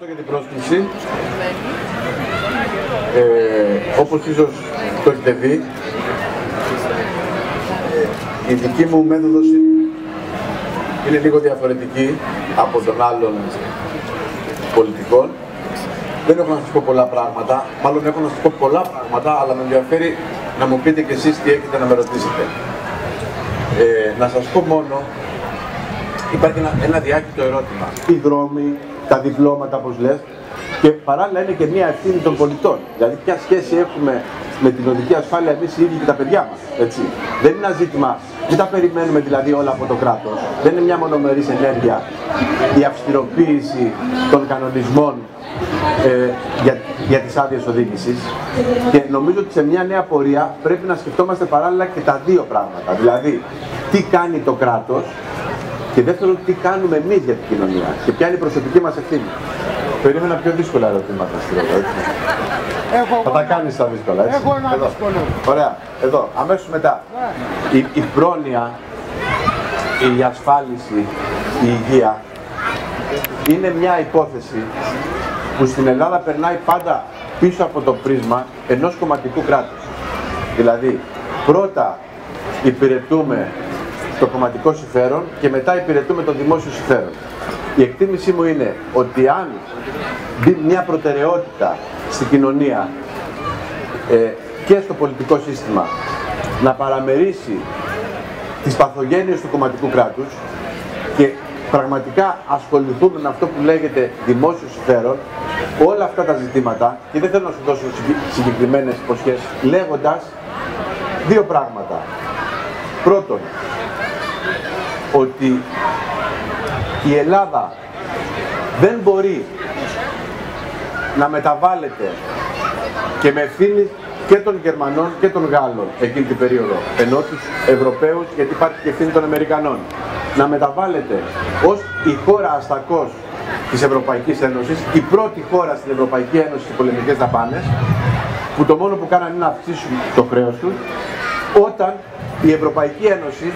Ευχαριστώ για την πρόσκληση. Όπως ίσως το έχετε δει, η δική μου μέθοδος είναι λίγο διαφορετική από των άλλων πολιτικών. Δεν έχω να σας πω πολλά πράγματα, μάλλον έχω να σας πω πολλά πράγματα, αλλά με ενδιαφέρει να μου πείτε κι εσείς τι έχετε να με ρωτήσετε. Να σας πω μόνο, υπάρχει ένα διάκριτο ερώτημα. Οι δρόμοι, τα διπλώματα, όπως λες, και παράλληλα είναι και μια ευθύνη των πολιτών. Δηλαδή, ποια σχέση έχουμε με την οδική ασφάλεια εμείς οι ίδιοι και τα παιδιά μας. Έτσι. Δεν είναι ένα ζήτημα, δεν τα περιμένουμε δηλαδή όλα από το κράτος. Δεν είναι μια μονομερής ενέργεια η αυστηροποίηση των κανονισμών για τις άδειες οδήγησης. Και νομίζω ότι σε μια νέα πορεία πρέπει να σκεφτόμαστε παράλληλα και τα δύο πράγματα. Δηλαδή, τι κάνει το κράτος και δεύτερον, τι κάνουμε εμείς για την κοινωνία και ποια είναι η προσωπική μας ευθύνη. Περίμενα πιο δύσκολα ερωτήματα στη Ρόδο, έτσι. Θα τα κάνεις τα δύσκολα, έτσι. Έχω ένα δύσκολο. Ωραία, εδώ, αμέσως μετά. Η πρόνοια, η ασφάλιση, η υγεία είναι μια υπόθεση που στην Ελλάδα περνάει πάντα πίσω από το πρίσμα ενός κομματικού κράτους. Δηλαδή, πρώτα υπηρετούμε το κομματικό συμφέρον και μετά υπηρετούμε το δημόσιο συμφέρον. Η εκτίμησή μου είναι ότι αν μπει μια προτεραιότητα στην κοινωνία και στο πολιτικό σύστημα να παραμερίσει τις παθογένειες του κομματικού κράτους και πραγματικά ασχοληθούμε με αυτό που λέγεται δημόσιο συμφέρον, όλα αυτά τα ζητήματα, και δεν θέλω να σου δώσω συγκεκριμένες υποσχέσεις, λέγοντας δύο πράγματα. Πρώτον, ότι η Ελλάδα δεν μπορεί να μεταβάλλεται και με ευθύνη και των Γερμανών και των Γάλλων εκείνη την περίοδο, ενώ τους Ευρωπαίους, γιατί υπάρχει και ευθύνη των Αμερικανών, να μεταβάλλεται ως η χώρα αστακός της Ευρωπαϊκής Ένωσης, η πρώτη χώρα στην Ευρωπαϊκή Ένωση στις πολεμικές δαπάνες, που το μόνο που κάνανε είναι να αυξήσουν το χρέος τους, όταν η Ευρωπαϊκή Ένωση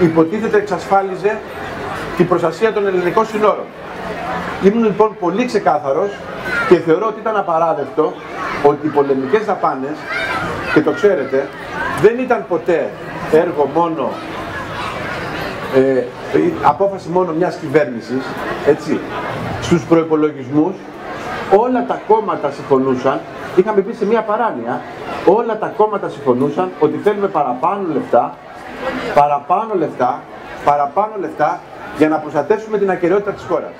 υποτίθεται εξασφάλιζε την προστασία των ελληνικών συνόρων. Ήμουν λοιπόν πολύ ξεκάθαρος και θεωρώ ότι ήταν απαράδεκτο ότι οι πολεμικές δαπάνες, και το ξέρετε, δεν ήταν ποτέ έργο μόνο, απόφαση μόνο μιας κυβέρνησης, έτσι. Στους προϋπολογισμούς όλα τα κόμματα συμφωνούσαν, είχαμε πει σε μια παράνοια, όλα τα κόμματα συμφωνούσαν ότι θέλουμε παραπάνω λεφτά για να προστατεύσουμε την ακεραιότητα της χώρας.